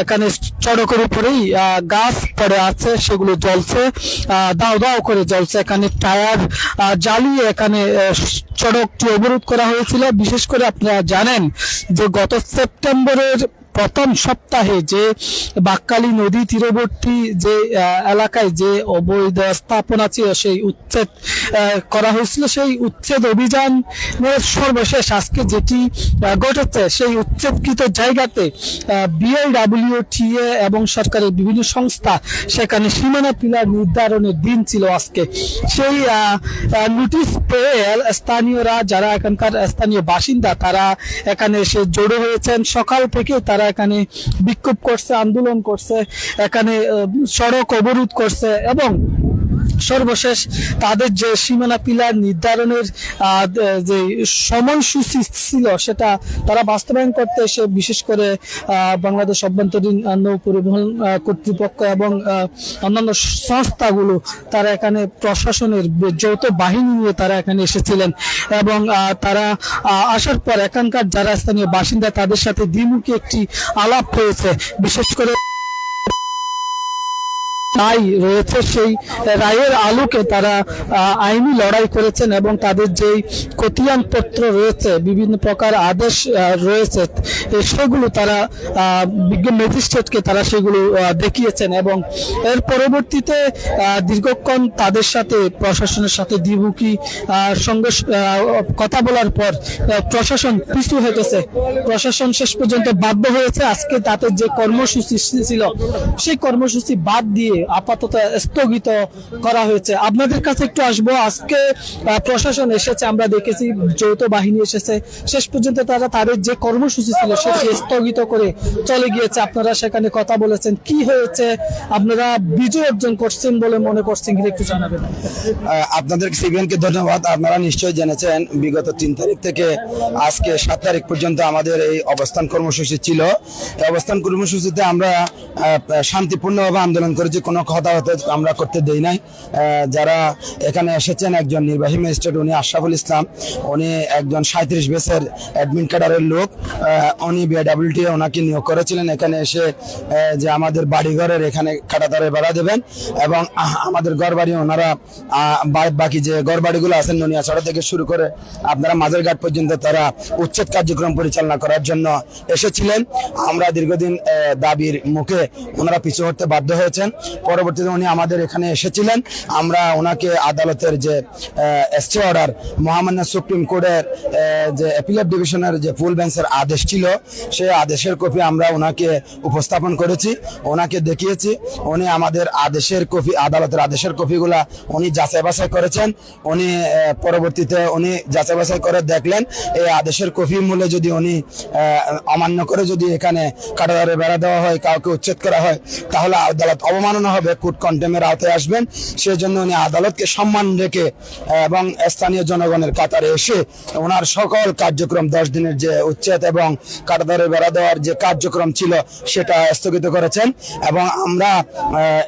এখানে সড়কের উপরেই গাছ পড়ে আছে, সেগুলো জ্বলছে, দাও দাও করে জ্বলছে। এখানে টায়ার জ্বালিয়ে এখানে সড়কটি অবরোধ করা হয়েছিল। বিশেষ করে আপনারা জানেন যে গত সেপ্টেম্বরের প্রথম সপ্তাহে যে বাঁকখালী নদী তীরবর্তী যে এলাকায় যে অবৈধ স্থাপনা ছিল সেই উচ্ছেদ করা হয়েছিল। সেই উচ্ছেদ অভিযানের সর্বশেষ আজকে যেটি ঘটেছে, সেই উচ্ছেদকৃত জায়গাতে বিআইডব্লিউটিএ এবং সরকারের বিভিন্ন সংস্থা সেখানে সীমানা পিলার নির্ধারণের দিন ছিল আজকে। সেই নোটিশ পেয়ে স্থানীয়রা, যারা এখানকার স্থানীয় বাসিন্দা, তারা এখানে এসে জড়ো হয়েছেন। সকাল থেকে তারা এখানে বিক্ষোভ করছে, আন্দোলন করছে, এখানে সড়ক অবরোধ করছে এবং সর্বশেষ তাদের যে সীমানা পিলার নির্ধারণের যে সময়সূচি ছিল সেটা তারা বাস্তবায়ন করতে এসে বিশেষ করে বাংলাদেশ অভ্যন্তরীণ নৌ পরিবহন কর্তৃপক্ষ এবং অন্যান্য সংস্থাগুলো তারা এখানে প্রশাসনের যৌথ বাহিনী নিয়ে তারা এখানে এসেছিলেন এবং তারা আসার পর এখানকার যারা স্থানীয় বাসিন্দা তাদের সাথে দ্বিমুখী একটি আলাপ হয়েছে। বিশেষ করে রায় রয়েছে, সেই রায়ের আলোকে তারা আইনি লড়াই করেছেন এবং তাদের যেই খতিয়ান পত্র রয়েছে, বিভিন্ন প্রকার আদেশ রয়েছে, সেগুলো তারা বিজ্ঞ ম্যাজিস্ট্রেটকে তারা সেগুলো দেখিয়েছেন এবং এর পরবর্তীতে দীর্ঘক্ষণ তাদের সাথে প্রশাসনের সাথে দ্বিমুখী সঙ্গে কথা বলার পর প্রশাসন পিছু হটেছে। প্রশাসন শেষ পর্যন্ত বাধ্য হয়েছে আজকে তাদের যে কর্মসূচি ছিল সেই কর্মসূচি বাদ দিয়ে আপাতত স্থগিত করা হয়েছে। আপনাদের কাছে একটু আসবো, আজকে প্রশাসন এসেছে, আমরা দেখেছি যৌথ বাহিনী এসেছে, শেষ পর্যন্ত তারা তাদের যে কর্মসূচি ছিল সেটি স্থগিত করে চলে গিয়েছে। আপনারা সেখানে কথা বলেছেন, কি হয়েছে, আপনারা বিজয় অর্জন করছেন বলে মনে করছেন কিনা একটু জানাবেন। আপনাদের সিবিএনকে ধন্যবাদ। আপনারা নিশ্চয়ই জেনেছেন বিগত 3 তারিখ থেকে আজকে 7 তারিখ পর্যন্ত আমাদের এই অবস্থান কর্মসূচি ছিল। এই অবস্থান কর্মসূচিতে আমরা শান্তিপূর্ণভাবে আন্দোলন করেছি, কোনো কথা আমরা করতে দেই নাই। যারা এখানে এসেছেন, একজন নির্বাহী ম্যাজিস্ট্রেট, উনি আশরাফুল ইসলাম, উনি একজন 37 বেসের অ্যাডমিন ক্যাডারের লোক, উনি বিআইডব্লিউটি ওনাকে নিয়োগ করেছিলেন এখানে এসে যে আমাদের বাড়িঘরের এখানে কাটাতারে ভাড়া দেবেন এবং আমাদের ঘর বাড়ি ওনারা বাকি যে ঘর বাড়িগুলো আছেন নুনিয়াছড়া থেকে শুরু করে আপনারা মাঝেরঘাট পর্যন্ত তারা উচ্ছেদ কার্যক্রম পরিচালনা করার জন্য এসেছিলেন। আমরা দীর্ঘদিন দাবির মুখে ওনারা পিছু হতে বাধ্য হয়েছেন। পরবর্তীতে উনি আমাদের এখানে এসেছিলেন, আমরা ওনাকে আদালতের যে স্টে অর্ডার, মহামান্য সুপ্রিম কোর্টের যে অ্যাপিলেট ডিভিশনের যে ফুল বেঞ্চের আদেশ ছিল, সেই আদেশের কপি আমরা ওনাকে উপস্থাপন করেছি, ওনাকে দেখিয়েছি। উনি আমাদের আদেশের কপি, আদালতের আদেশের কপিগুলা উনি যাচাই বাছাই করেছেন। উনি পরবর্তীতে উনি যাচাই বাছাই করে দেখলেন এই আদেশের কপি মূলে যদি উনি অমান্য করে যদি এখানে কাটাতারে বেড়া দেওয়া হয়, কাউকে উচ্ছেদ করা হয়, তাহলে আদালত অবমাননা হবে, কোর্ট কন্টেমের আওতায় আসবেন। সেই জন্য উনি আদালতকে সম্মান রেখে এবং স্থানীয় জনগণের কাতারে এসে ওনার সকল কার্যক্রম 10 দিনের যে উচ্ছেদ এবং কাটাতারে বেড়া দেওয়ার যে কার্যক্রম ছিল সেটা স্থগিত করেছেন। এবং আমরা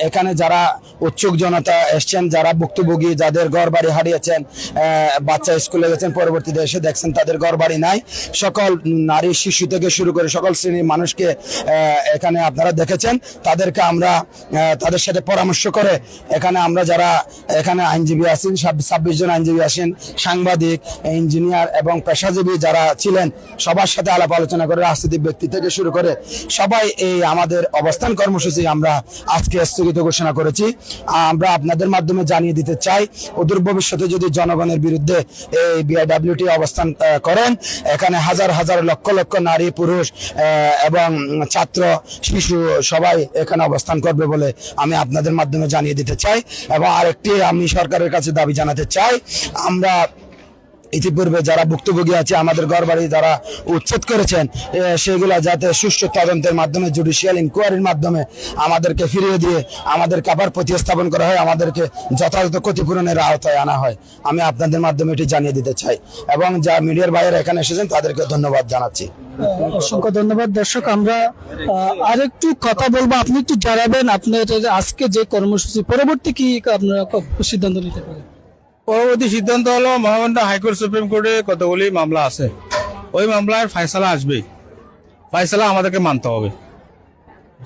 এখানে যারা উৎসুক জনতা এসছেন, যারা ভুক্তভোগী, যাদের ঘর বাড়ি হারিয়েছেন, বাচ্চা স্কুলে গেছেন, পরবর্তীতে এসে দেখছেন তাদের ঘর বাড়ি নাই, সকল নারী শিশু থেকে শুরু করে সকল শ্রেণীর মানুষকে এখানে আপনারা দেখেছেন। তাদেরকে আমরা তাদের সাথে পরামর্শ করে এখানে আমরা যারা এখানে আইনজীবী আছেন, 26 জন আইনজীবী আসেন, সাংবাদিক, ইঞ্জিনিয়ার এবং পেশাজীবী যারা ছিলেন, সবার সাথে আলাপ আলোচনা করে রাজনৈতিক ব্যক্তি থেকে শুরু করে সবাই এই আমাদের অবস্থান কর্মসূচি আমরা আজকে স্থগিত ঘোষণা করেছি। আমরা আপনাদের মাধ্যমে জানিয়ে দিতে চাই, অদূর ভবিষ্যতে যদি জনগণের বিরুদ্ধে এই বিআইডব্লিউটি অবস্থান করেন, এখানে হাজার হাজার লক্ষ লক্ষ নারী, পুরুষ এবং ছাত্র, শিশু সবাই এখানে অবস্থান করবে বলে আমি আপনাদের মাধ্যমে জানিয়ে দিতে চাই। এবং আরেকটি আমি সরকারের কাছে দাবি জানাতে চাই, আমরা ইতিপূর্বে যারা ভুক্তভোগী আছে, আমাদের ঘর বাড়ি যারা উচ্ছেদ করেছেন, সেগুলো যাতে সুষ্ঠু তদন্তের মাধ্যমে, জুডিশিয়াল ইনকোয়ারির মাধ্যমে আমাদেরকে ফিরিয়ে দিয়ে আমাদেরকে আবার প্রতিস্থাপন করা হয়, আমাদেরকে যথাযথ ক্ষতিপূরণের আওতায় আনা হয়। আমি আপনাদের মাধ্যমে এটি জানিয়ে দিতে চাই এবং যা মিডিয়ার বাইরে এখানে এসেছেন তাদেরকে ধন্যবাদ জানাচ্ছি। অসংখ্য ধন্যবাদ। দর্শক, আমরা আরেকটু কথা বলবো, আপনি একটু জানাবেন আপনার আজকে যে কর্মসূচি পরবর্তী কি আপনারা সিদ্ধান্ত নিতে পারেন? পরবর্তী সিদ্ধান্ত হলো মহামান্য হাইকোর্ট, সুপ্রিম কোর্টে কতগুলি মামলা আছে, ওই মামলার ফয়সালা আসবেই, ফয়সালা আমাদেরকে মানতে হবে।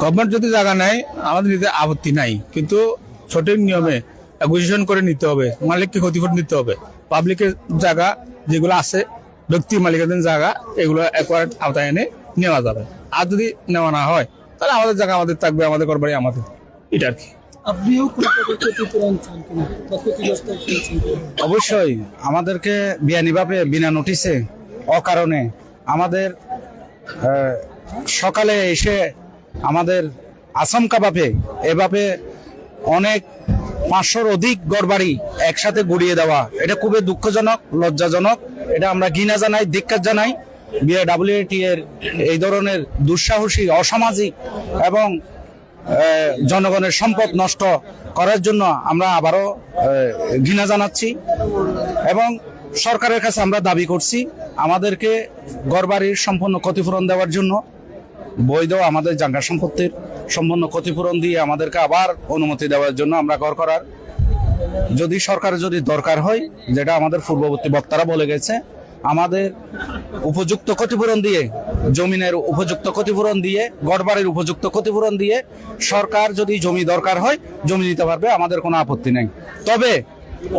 গভর্নমেন্ট যদি জায়গা নেয় আমাদের নিতে আপত্তি নাই, কিন্তু সঠিক নিয়মে অ্যাকুইজিশন করে নিতে হবে, মালিককে ক্ষতিপূরণ দিতে হবে। পাবলিকের জায়গা যেগুলো আছে, ব্যক্তি মালিকাধীন জায়গা, এগুলো অ্যাকোয়ার্ড আওতায় এনে নেওয়া যাবে। আর যদি নেওয়া না হয় তাহলে আমাদের জায়গা আমাদের থাকবে, আমাদের ঘরবাড়ি আমাদের, এটা আর কি। আপনিও কোনো প্রকার ক্ষতিপূরণ চান কিনা বা ক্ষতিগ্রস্ত হয়েছেন কিনা? অবশ্যই আমাদেরকে বিয়ানীভাবে বিনা নোটিশে অকারণে আমাদের সকালে এসে আমাদের আচমকাভাবে এভাবে অনেক 500-র অধিক ঘরবাড়ি একসাথে গুড়িয়ে দেওয়া, এটা খুবই দুঃখজনক, লজ্জাজনক। এটা আমরা ঘৃণা জানাই, ধিক্কার জানাই। বিআইডব্লিউটি এর এই ধরনের দুঃসাহসী, অসামাজিক এবং জনগণের সম্পদ নষ্ট করার জন্য আমরা আবারও ঘৃণা জানাচ্ছি এবং সরকারের কাছে আমরা দাবি করছি আমাদেরকে ঘরবাড়ির সম্পূর্ণ ক্ষতিপূরণ দেওয়ার জন্য, বৈধ আমাদের জায়গা সম্পত্তির সম্পূর্ণ ক্ষতিপূরণ দিয়ে আমাদেরকে আবার অনুমতি দেওয়ার জন্য আমরা ঘর করার, যদি সরকারের যদি দরকার হয়, যেটা আমাদের পূর্ববর্তী বক্তারা বলে গেছে, আমাদের উপযুক্ত ক্ষতিপূরণ দিয়ে, জমিনের উপযুক্ত ক্ষতিপূরণ দিয়ে, ঘরবাড়ির উপযুক্ত ক্ষতিপূরণ দিয়ে সরকার যদি জমি দরকার হয় জমি নিতে পারবে, আমাদের কোনো আপত্তি নেই। তবে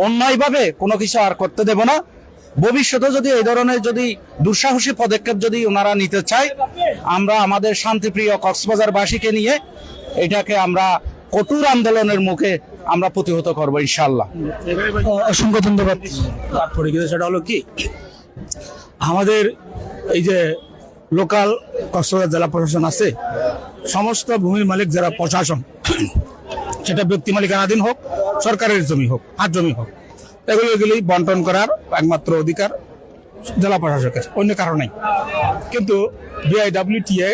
অন্যায়ভাবে কোনো কিছু আর করতে দেব না। ভবিষ্যতে যদি এই ধরনের যদি দুঃসাহসী পদক্ষেপ যদি ওনারা নিতে চায়, আমরা আমাদের শান্তিপ্রিয় কক্সবাজারবাসীকে নিয়ে এটাকে আমরা কঠোর আন্দোলনের মুখে আমরা প্রতিহত করবো ইনশাআল্লাহ। অসংখ্য ধন্যবাদ। তারপরে কিন্তু সেটা হলো কি, আমাদের এই যে লোকাল কক্সবাজার জেলা প্রশাসন আছে, সমস্ত ভূমির মালিক যারা প্রশাসন, সেটা ব্যক্তি মালিকানাধীন হোক, সরকারের জমি হোক, হাত জমি হোক, এগুলি বন্টন করার একমাত্র অধিকার জেলা প্রশাসকের, অন্য কারণ নাই। কিন্তু বিআইডব্লিউটিএ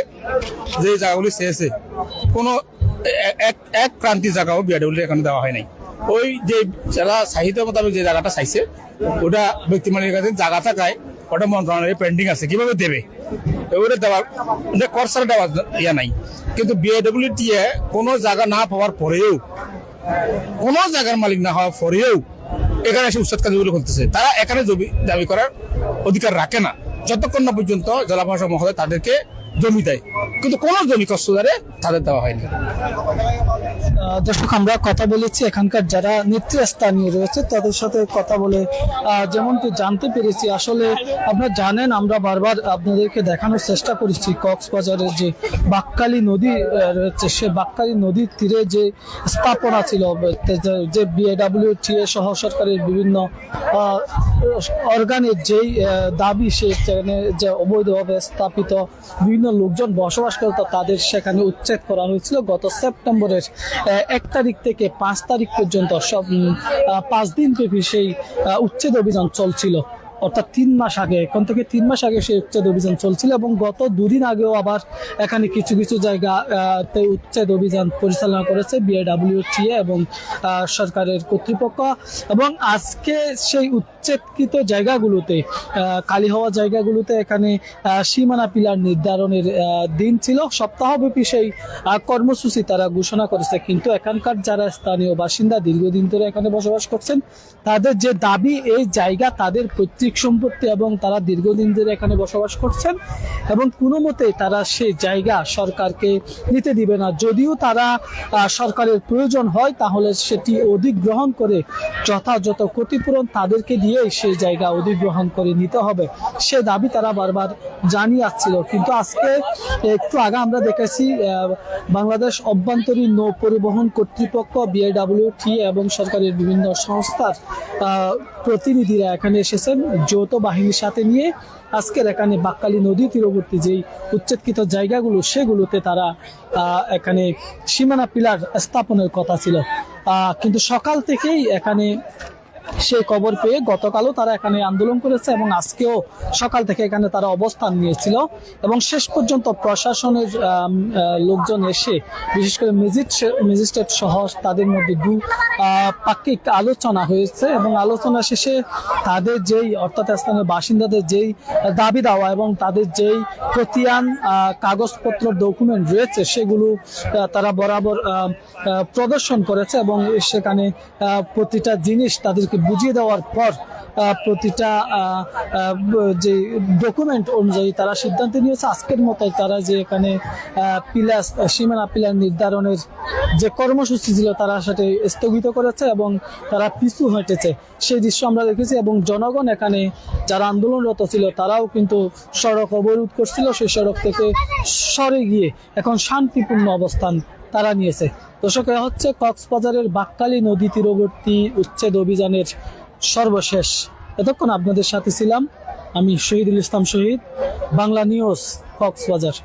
যে জায়গাগুলি চেয়েছে, কোনো এক ক্রান্তি জায়গাও বিআইডব্লিউ এখানে দেওয়া হয় নাই। ওই যে জেলা চাহিদা মোতাবেক যে জায়গাটা চাইছে, ওটা ব্যক্তি মালিকানাধীন জায়গা থাকায় ওটা মন্ত্রণালয়ে পেন্ডিং আছে, কিভাবে দেবে ওটা দেওয়ার খরচা দেওয়ার ইয়া নাই। কিন্তু বিআইডব্লিউটিএ কোনো জায়গা না পাওয়ার পরেও, কোনো জায়গার মালিক না হওয়ার পরেও এখানে এসে উচ্ছেদ কাজগুলো করতেছে। তারা এখানে জমি দাবি করার অধিকার রাখে না যতক্ষণ না পর্যন্ত জেলা প্রশাসক মহোদয় তাদেরকে জমি দেয়, কিন্তু কোনো জমি কক্সবাজারে তাদের দেওয়া হয়নি। দর্শক, আমরা কথা বলেছি এখানকার যারা নেতৃস্থানীয় রয়েছে তাদের সাথে কথা বলে যেমনটি জানতে পেরেছি, আসলে আপনারা জানেন আমরা বারবার আপনাদেরকে দেখানোর চেষ্টা করেছি কক্সবাজারের যে বাক্কালী নদী রয়েছে, সে বাক্কালী নদীর তীরে যে স্থাপনা ছিল, যে বিআইডব্লিউটিএ সহ সরকারের বিভিন্ন অর্গানের যেই দাবি, সেখানে যে অবৈধভাবে স্থাপিত বিভিন্ন লোকজন বসবাস করত তাদের সেখানে উচ্ছেদ করা হয়েছিল। গত সেপ্টেম্বরের 1 তারিখ থেকে 5 তারিখ পর্যন্ত সব 5 দিন ব্যাপী সেই উচ্ছেদ অভিযান চলছিল, অর্থাৎ 3 মাস আগে, এখন থেকে 3 মাস আগে সেই উচ্ছেদ অভিযান চলছিল এবং গত 2 দিন আগেও আবার এখানে কিছু কিছু জায়গাতে উচ্ছেদ অভিযান পরিচালনা করেছে বিআইডব্লিউটিএ এবং সরকারের কর্তৃপক্ষ। এবং আজকে সেই উচ্ছেদকৃত জায়গাগুলোতে, খালি হওয়া জায়গাগুলোতে এখানে সীমানা পিলার নির্ধারণের দিন ছিল, সপ্তাহব্যাপী সেই কর্মসূচি তারা ঘোষণা করেছে। কিন্তু এখানকার যারা স্থানীয় বাসিন্দা দীর্ঘদিন ধরে এখানে বসবাস করছেন, তাদের যে দাবি, এই জায়গা তাদের পৈতৃক সম্পত্তি এবং তারা দীর্ঘদিন ধরে এখানে বসবাস করছেন এবং কোনো মতে তারা সেই জায়গা সরকারকে নিতে দিবে না। যদিও তারা সরকারের প্রয়োজন হয় তাহলে সেটি অধিগ্রহণ করে যথাযথ ক্ষতিপূরণ তাদেরকে দিয়েই সেই জায়গা অধিগ্রহণ করে নিতে হবে, সে দাবি তারা বারবার জানিয়ে আসছিল। কিন্তু আজকে একটু আগে আমরা দেখেছি বাংলাদেশ অভ্যন্তরীণ নৌ পরিবহন কর্তৃপক্ষ, বিআইডব্লিউটিএ এবং সরকারের বিভিন্ন সংস্থার প্রতিনিধিরা এখানে এসেছেন যৌথ বাহিনীর সাথে নিয়ে। আজকের এখানে বাক্কালী নদী তীরবর্তী যেই উচ্ছেদকৃত জায়গাগুলো, সেগুলোতে তারা এখানে সীমানা পিলার স্থাপনের কথা ছিল, কিন্তু সকাল থেকেই এখানে সেই খবর পেয়ে গতকালও তারা এখানে আন্দোলন করেছে এবং আজকেও সকাল থেকে এখানে তারা অবস্থান নিয়েছিল এবং শেষ পর্যন্ত প্রশাসনের লোকজন এসে, বিশেষ করে ম্যাজিস্ট্রেট সহ তাদের মধ্যে পাক্ষিক আলোচনা হয়েছে এবং আলোচনা শেষে তাদের যেই, অর্থাৎ স্থানীয় বাসিন্দাদের যেই দাবি দেওয়া এবং তাদের যেই প্রতিয়ান কাগজপত্র ডকুমেন্ট রয়েছে সেগুলো তারা বরাবর প্রদর্শন করেছে এবং সেখানে প্রতিটা জিনিস তাদেরকে বুঝিয়ে দেওয়ার পর প্রতিটা যে ডকুমেন্ট অনুযায়ী তারা সিদ্ধান্ত নিয়েছে আজকের মতো তারা যে এখানে পিলার সীমানা পিলার নির্ধারণের যে কর্মসূচি ছিল তারা সেটা স্থগিত করেছে এবং তারা পিছু হটেছে সেই দৃশ্য আমরা দেখেছি। এবং জনগণ এখানে যারা আন্দোলনরত ছিল তারাও কিন্তু সড়ক অবরোধ করছিল, সেই সড়ক থেকে সরে গিয়ে এখন শান্তিপূর্ণ অবস্থান তারা নিয়েছে। দর্শক, হচ্ছে কক্সবাজারের বাকখালী নদী তীরবর্তী উচ্ছেদ অভিযানের সর্বশেষ। এতক্ষণ আপনাদের সাথে ছিলাম আমি শহীদুল ইসলাম শহীদ, বাংলা নিউজ, কক্সবাজার।